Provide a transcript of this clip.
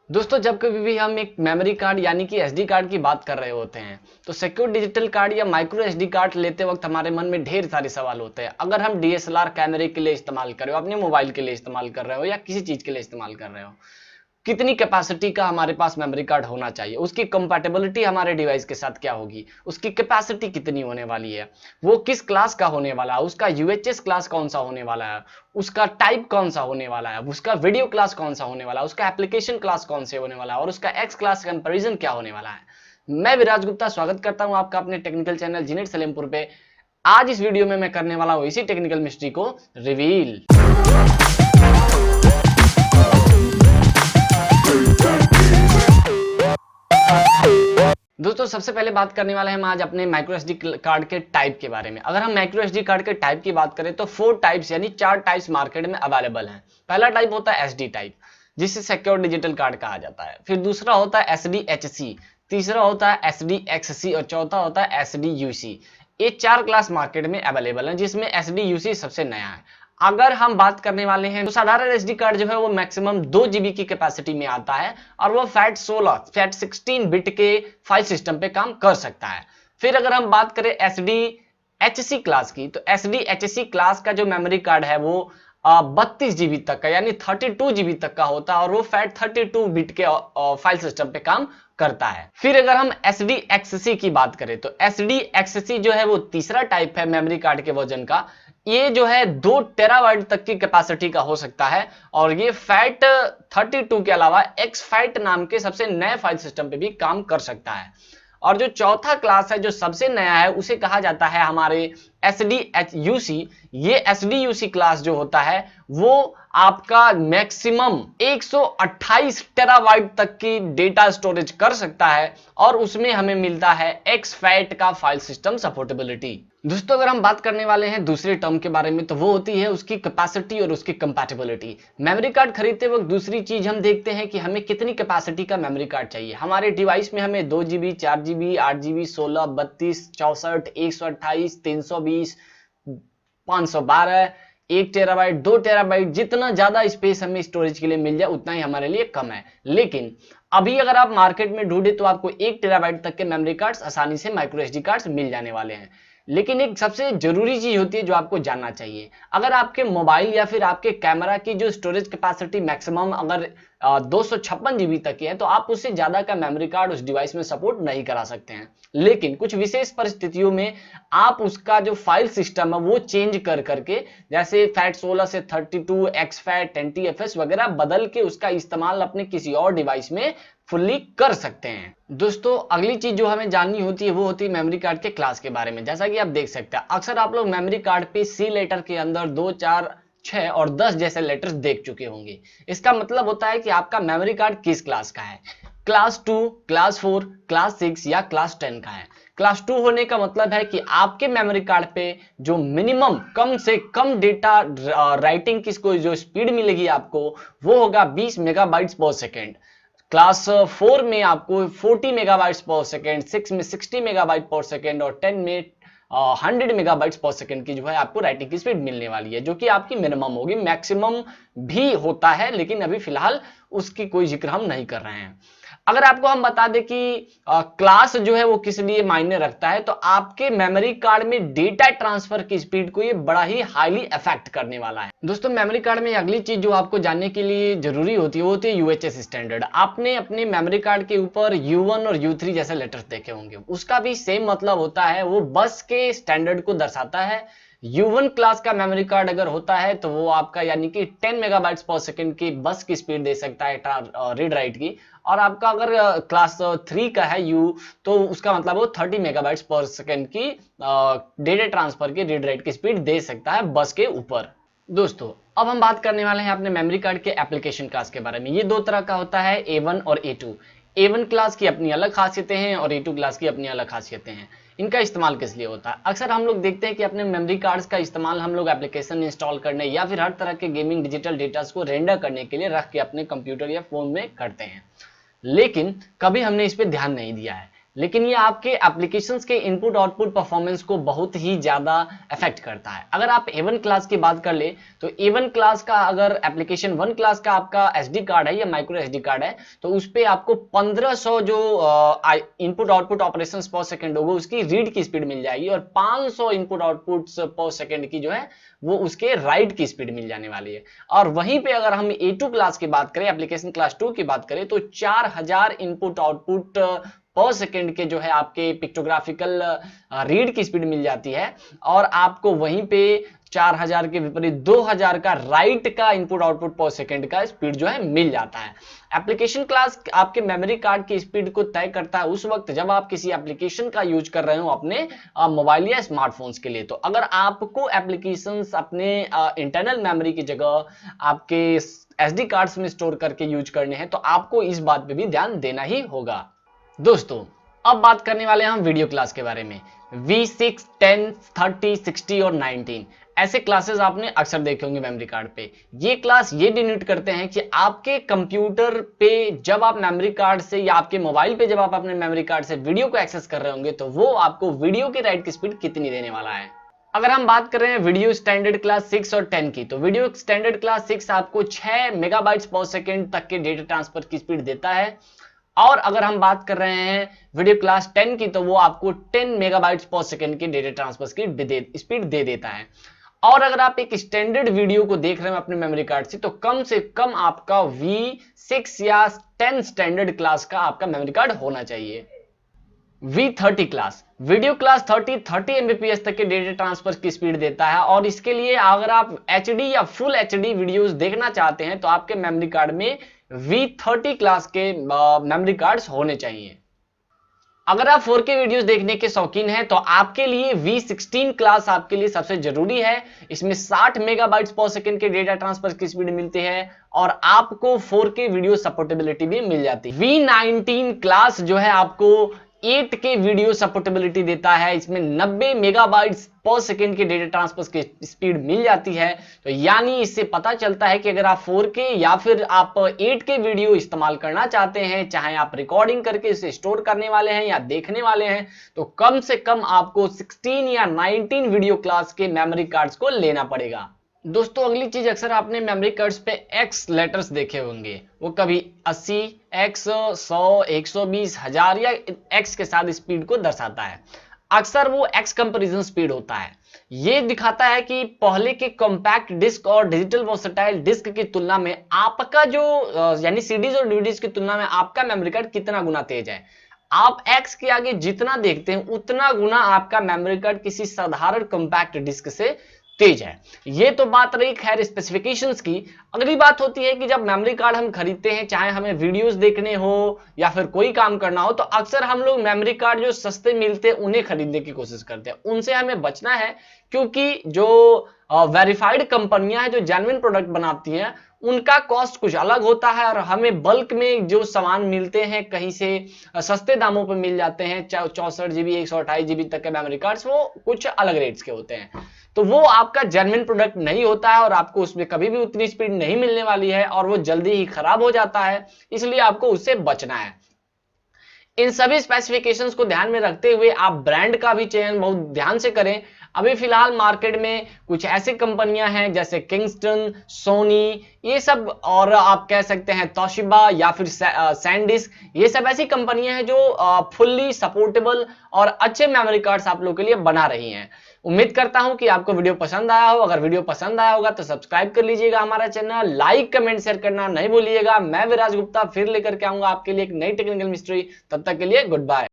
दोस्तों जब कभी भी हम एक मेमोरी कार्ड यानी कि एसडी कार्ड की बात कर रहे होते हैं तो सिक्योर डिजिटल कार्ड या माइक्रो एसडी कार्ड लेते वक्त हमारे मन में ढेर सारे सवाल होते हैं। अगर हम डीएसएलआर कैमरे के लिए इस्तेमाल कर रहे हो, अपने मोबाइल के लिए इस्तेमाल कर रहे हो या किसी चीज के लिए इस्तेमाल कर रहे हो, कितनी कैपेसिटी का हमारे पास मेमोरी कार्ड होना चाहिए, उसकी कंपैटिबिलिटी हमारे डिवाइस के साथ क्या होगी, उसकी कैपेसिटी कितनी होने वाली है, वो किस क्लास का होने वाला है, उसका यूएचएस क्लास कौन सा होने वाला है, उसका टाइप कौन सा होने वाला है, उसका वीडियो क्लास कौन सा होने वाला है, उसका एप्लीकेशन क्लास कौन से होने वाला है और उसका एक्स क्लास कंपेरिजन क्या होने वाला है। मैं विराज गुप्ता स्वागत करता हूं आपका अपने टेक्निकल चैनल जीनेट सलेमपुर पे। आज इस वीडियो में मैं करने वाला हूं इसी टेक्निकल मिस्ट्री को रिवील। दोस्तों सबसे पहले बात करने वाले हैं हम आज अपने माइक्रो एसडी कार्ड के टाइप के बारे में। अगर हम माइक्रो एसडी कार्ड के टाइप की बात करें तो 4 टाइप्स यानी 4 टाइप्स मार्केट में अवेलेबल हैं। पहला टाइप होता है एसडी टाइप, जिसे सिक्योर डिजिटल कार्ड कहा जाता है। फिर दूसरा होता है एसडीएचसी, तीसरा होता है एसडीएक्ससी और चौथा होता है एसडीयूसी। ये 4 क्लास मार्केट में अवेलेबल हैं, जिसमें एसडीयूसी सबसे नया है। अगर हम बात करने वाले हैं तो साधारण एसडी कार्ड जो है वो मैक्सिमम 2 जीबी की कैपेसिटी में आता है और वो फैट 16 बिट के फाइल सिस्टम पे काम कर सकता है। फिर अगर हम बात करें एसडी एचसी क्लास की तो एसडी एचसी क्लास का जो मेमोरी कार्ड है वो 32 जीबी तक का यानी 32 जीबी तक का होता है और वो फैट 32 बिट के फाइल सिस्टम पे काम करता है। फिर अगर हम एसडी एक्ससी की बात करें तो एसडी एक्ससी जो है वो तीसरा टाइप है मेमोरी कार्ड के वर्जन का। ये जो है 2 टेराबाइट तक की कैपेसिटी का हो सकता है और ये फैट 32 के अलावा एक्स फैट नाम के सबसे नए फाइल सिस्टम पे भी काम कर सकता है। और जो चौथा क्लास है जो सबसे नया है उसे कहा जाता है हमारे एसडीएचयूसी। ये एसडीयूसी क्लास जो होता है वो आपका मैक्सिमम 128 टेराबाइट तक की डेटा स्टोरेज कर सकता है और उसमें हमें मिलता है एक्स फैट का फाइल सिस्टम सपोर्टेबिलिटी। दोस्तों अगर हम बात करने वाले हैं दूसरे टर्म के बारे में तो वो होती है उसकी कैपेसिटी और उसकी कंपैटिबिलिटी। मेमोरी कार्ड खरीदते वक्त दूसरी चीज हम देखते हैं कि हमें कितनी कैपेसिटी का मेमोरी कार्ड चाहिए। हमारे डिवाइस में हमें 2 GB, 4 GB, 8 GB, 16, 32, 64, 128, 320, 512, 1 terabyte, 2 terabyte, जितना ज्यादा स्पेस हमें स्टोरेज के लिए मिल जाए उतना ही हमारे लिए कम है। लेकिन अभी अगर आप मार्केट में ढूंढे तो आपको 1 टेराबाइट तक के मेमोरी कार्ड्स आसानी से माइक्रो एसडी कार्ड्स मिल जाने वाले हैं। लेकिन एक सबसे जरूरी चीज होती है जो आपको जानना चाहिए। अगर आपके मोबाइल या फिर आपके कैमरा की जो स्टोरेज कैपेसिटी मैक्सिमम अगर 256 जीबी तक की है तो आप उससे ज्यादा का मेमोरी कार्ड उस डिवाइस में सपोर्ट नहीं करा सकते हैं। लेकिन कुछ विशेष परिस्थितियों में आप उसका जो फाइल सिस्टम है वो चेंज कर करके, जैसे फैट 16 से 32, एक्स फैट, एनटीएफएस वगैरह बदल के उसका इस्तेमाल अपने किसी और डिवाइस में फुल्ली कर सकते हैं। दोस्तों अगली चीज जो हमें जाननी होती है वो होती है मेमोरी कार्ड के क्लास के बारे में। जैसा कि आप देख सकते हैं अक्सर आप लोग मेमोरी कार्ड पे सी लेटर के अंदर 2, 4, 6 और 10 जैसे लेटर्स देख चुके होंगे। इसका मतलब होता है कि आपका मेमोरी कार्ड किस क्लास का है, क्लास 2, क्लास 4, क्लास 6 या क्लास 10 का है। क्लास 2 होने का मतलब है कि आपके मेमोरी कार्ड पे जो मिनिमम कम से कम डेटा राइटिंग की जो स्पीड मिलेगी आपको वो होगा 20 मेगाबाइट्स पर सेकेंड। क्लास 4 में आपको 40 मेगाबाइट्स पर सेकेंड, 6 में 60 मेगाबाइट पर सेकेंड और 10 में 100 मेगाबाइट्स पर सेकेंड की जो है आपको राइटिंग की स्पीड मिलने वाली है, जो कि आपकी मिनिमम होगी। मैक्सिमम भी होता है लेकिन अभी फिलहाल उसकी कोई जिक्र हम नहीं कर रहे हैं। अगर आपको हम बता दें कि क्लास जो है वो किस लिए मायने रखता है तो आपके मेमोरी कार्ड में डेटा ट्रांसफर की स्पीड को ये बड़ा ही हाईली अफेक्ट करने वाला है। दोस्तों मेमोरी कार्ड में अगली चीज जो आपको जानने के लिए जरूरी होती है वो होती है यूएचएस स्टैंडर्ड। आपने अपने मेमोरी कार्ड के ऊपर U1 और U3 जैसे लेटर्स देखे होंगे, उसका भी सेम मतलब होता है, वो बस के स्टैंडर्ड को दर्शाता है। U1 क्लास का मेमोरी कार्ड अगर होता है तो वो आपका यानी कि 10 मेगाबाइट्स पर सेकंड की बस की स्पीड दे सकता है रीड राइट की। और आपका अगर क्लास 3 का है U तो उसका मतलब वो 30 मेगाबाइट्स पर सेकंड की डेटा ट्रांसफर की रीड राइट की स्पीड दे सकता है बस के ऊपर। दोस्तों अब हम बात करने वाले हैं अपने मेमोरी कार्ड के एप्लीकेशन क्लास के बारे में। ये 2 तरह का होता है, A1 और A2। A1 क्लास की अपनी अलग खासियतें हैं और A2 क्लास की अपनी अलग खासियतें हैं। इनका इस्तेमाल किस लिए होता है? अक्सर हम लोग देखते हैं कि अपने मेमोरी कार्ड्स का इस्तेमाल हम लोग एप्लीकेशन इंस्टॉल करने या फिर हर तरह के गेमिंग डिजिटल डेटा को रेंडर करने के लिए रख के अपने कंप्यूटर या फोन में करते हैं, लेकिन कभी हमने इस पर ध्यान नहीं दिया है। लेकिन ये आपके एप्लीकेशंस के इनपुट आउटपुट परफॉर्मेंस को बहुत ही ज्यादा अफेक्ट करता है। अगर आप A1 क्लास की बात कर ले तो A1 क्लास का अगर एप्लीकेशन 1 क्लास का आपका SD कार्ड है या माइक्रो SD कार्ड है तो उस पे आपको 1500 जो इनपुट आउटपुट ऑपरेशंस पर सेकंड होगा उसकी रीड की स्पीड मिल जाएगी, और 500 इनपुट आउटपुट्स पर सेकंड की जो है वो उसके राइट की स्पीड मिल जाने वाली है। और वहीं पे अगर हम A2 क्लास की बात करें, एप्लीकेशन क्लास 2 की बात करें, तो 4000 इनपुट आउटपुट पर सेकंड के जो है आपके पिक्टोग्राफिकल रीड की स्पीड मिल जाती है, और आपको वहीं पे 4000 के विपरीत 2000 का राइट का इनपुट आउटपुट पर सेकंड का स्पीड जो है मिल जाता है। एप्लीकेशन क्लास आपके मेमोरी कार्ड की स्पीड को तय करता है उस वक्त जब आप किसी एप्लीकेशन का यूज कर रहे हो अपने मोबाइल या स्मार्टफोन्स के लिए। तो अगर आपको एप्लीकेशंस अपने इंटरनल मेमोरी की जगह आपके SD कार्ड्स में स्टोर करके यूज करने हैं तो आपको इस बात पे भी ध्यान देना ही होगा। दोस्तों अब बात करने वाले हैं हम वीडियो क्लास के बारे में। V6, 10, 30, 60 और 19 ऐसे क्लासेस आपने अक्सर देखे होंगे मेमोरी कार्ड पे। ये क्लास ये डिनोट करते हैं कि आपके कंप्यूटर पे जब आप मेमोरी कार्ड से या आपके मोबाइल पे जब आप अपने मेमोरी कार्ड से वीडियो को एक्सेस कर रहे होंगे तो वो आपको वीडियो की राइट की स्पीड कितनी देने वाला है। अगर हम बात कर रहे हैं वीडियो स्टैंडर्ड क्लास 6 और 10 की, तो वीडियो स्टैंडर्ड क्लास 6 आपको 6 मेगाबाइट्स पर सेकंड तक के डेटा ट्रांसफर की स्पीड देता है, और अगर हम बात कर रहे हैं वीडियो क्लास 10 की तो वो आपको 10 मेगाबाइट्स पर सेकंड की डेटा ट्रांसफर की स्पीड दे देता है। और अगर आप एक स्टैंडर्ड वीडियो को देख रहे हैं अपने मेमोरी कार्ड से कम आपका V6 या 10 स्टैंडर्ड क्लास का आपका मेमोरी कार्ड होना चाहिए। V30 class video class 30 Mbps तक के डेटा ट्रांसफर की स्पीड देता है, और इसके लिए अगर आप HD या फुल HD वीडियोस देखना चाहते हैं तो आपके मेमोरी कार्ड में V30 क्लास के मेमोरी कार्ड्स होने चाहिए। अगर आप 4K वीडियोस देखने के शौकीन हैं तो आपके लिए V16 क्लास आपके लिए सबसे जरूरी है। इसमें 60 मेगाबाइट्स पर सेकंड के डेटा ट्रांसफर की स्पीड मिलती है, और आपको 4K वीडियो सपोर्टेबिलिटी भी मिल जाती है। V19 क्लास जो है आपको 8K वीडियो सपोर्टेबिलिटी देता है। इसमें 90 मेगाबाइट्स पर सेकंड के डेटा ट्रांसफर की स्पीड मिल जाती है। तो यानी इससे पता चलता है कि अगर आप 4K या फिर आप 8K वीडियो इस्तेमाल करना चाहते हैं, चाहे आप रिकॉर्डिंग करके इसे स्टोर करने वाले हैं या देखने वाले हैं, तो कम से कम आपको 16 या 19 वीडियो क्लास के मेमोरी कार्ड्स को लेना पड़ेगा। दोस्तों अगली चीज, अक्सर आपने मेमोरी कार्ड्स पे X लेटर्स देखे होंगे। वो कभी 80, X, 100, 120, 1000 या X के साथ स्पीड को दर्शाता है। अक्सर वो X कंपैरिजन स्पीड होता है। ये दिखाता है कि पहले के कॉम्पैक्ट डिस्क और डिजिटल वर्सेटाइल डिस्क की तुलना में आपका जो यानी सीडीज और डीवीडीज की तुलना में आपका मेमोरी कार्ड कितना गुना तेज है। आप X के आगे जितना देखते हैं उतना गुना आपका मेमोरी कार्ड किसी साधारण कॉम्पैक्ट डिस्क से तेज है। ये तो बात रही खैर स्पेसिफिकेशंस की। अगली बात होती है कि जब मेमोरी कार्ड हम खरीदते हैं, चाहे हमें वीडियोस देखने हो या फिर कोई काम करना हो, तो अक्सर हम लोग मेमोरी कार्ड जो सस्ते मिलते हैं उन्हें खरीदने की कोशिश करते हैं। उनसे हमें बचना है, क्योंकि जो वेरीफाइड कंपनियां हैं जो जेन्युइन प्रोडक्ट बनाती हैं उनका कॉस्ट कुछ अलग होता है, और हमें बल्क में जो सामान मिलते हैं कहीं से सस्ते दामों पर मिल जाते हैं। 64 GB 128 GB तक के मेमोरी कार्ड्स वो कुछ अलग रेट्स के होते हैं, तो वो आपका जेन्युइन प्रोडक्ट नहीं होता है, और आपको उसमें कभी भी उतनी स्पीड नहीं मिलने वाली है, और वो जल्दी ही खराब हो जाता है। इसलिए आपको उससे बचना है। इन सभी स्पेसिफिकेशंस को ध्यान में रखते हुए आप ब्रांड का भी चयन बहुत ध्यान से करें। अभी फिलहाल मार्केट में कुछ ऐसी कंपनियां हैं जैसे किंगस्टन, सोनी, ये सब, और आप कह सकते हैं तोशिबा या फिर सैनडिस्क, ये सब ऐसी कंपनियां हैं जो फुल्ली सपोर्टेबल और अच्छे मेमोरी कार्ड्स आप लोगों के लिए बना रही हैं। उम्मीद करता हूं कि आपको वीडियो पसंद आया हो। अगर वीडियो पसंद आया होगा तो सब्सक्राइब कर लीजिएगा हमारा चैनल, लाइक कमेंट शेयर करना नहीं भूलिएगा। मैं विराज गुप्ता फिर लेकर के आऊंगा आपके लिए एक नई टेक्निकल मिस्ट्री। तब तक के लिए गुड बाय।